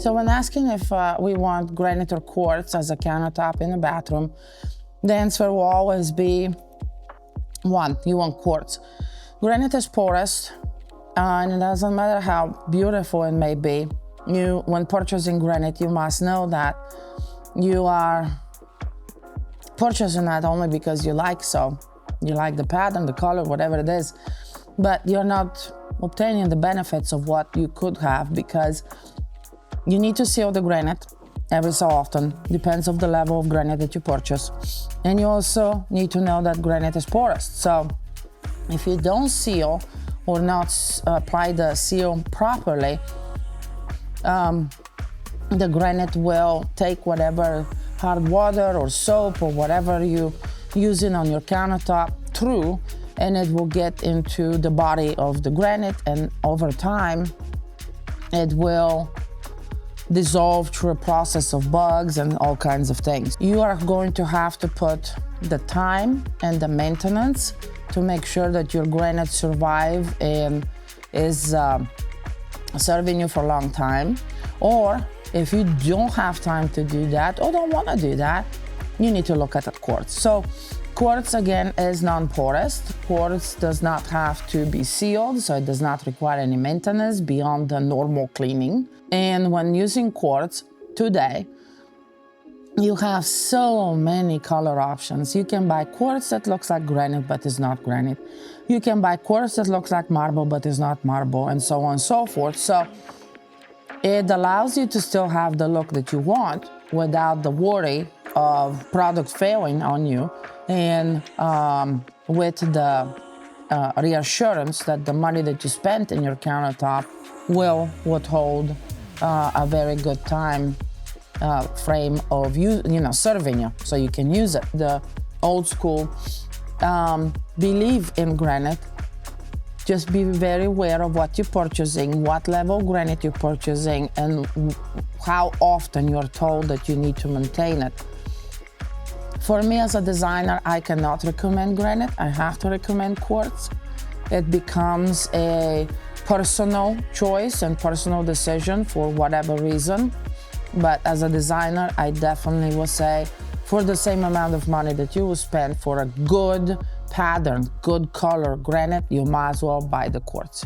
So when asking if we want granite or quartz as a countertop in a bathroom, the answer will always be one, you want quartz. Granite is porous, and it doesn't matter how beautiful it may be. When purchasing granite, you must know that you are purchasing that only because you like the pattern, the color, whatever it is, but you're not obtaining the benefits of what you could have, because you need to seal the granite every so often, depends on the level of granite that you purchase. And you also need to know that granite is porous. So if you don't seal or not apply the seal properly, the granite will take whatever hard water or soap or whatever you using on your countertop through, and it will get into the body of the granite, and over time it will dissolve through a process of bugs and all kinds of things. You are going to have to put the time and the maintenance to make sure that your granite survive and is serving you for a long time. Or if you don't have time to do that or don't want to do that, you need to look at a quartz. So quartz, again, is non-porous. Quartz does not have to be sealed, so it does not require any maintenance beyond the normal cleaning. And when using quartz today, you have so many color options. You can buy quartz that looks like granite but is not granite. You can buy quartz that looks like marble but is not marble, and so on and so forth. So it allows you to still have the look that you want without the worry of product failing on you, and with the reassurance that the money that you spent in your countertop will withhold a very good time frame of serving you, so you can use it. The old school believe in granite. Just be very aware of what you're purchasing, what level of granite you're purchasing, and how often you're told that you need to maintain it. For me as a designer, I cannot recommend granite. I have to recommend quartz. It becomes a personal choice and personal decision for whatever reason. But as a designer, I definitely will say, for the same amount of money that you will spend for a good pattern, good color granite, you might as well buy the quartz.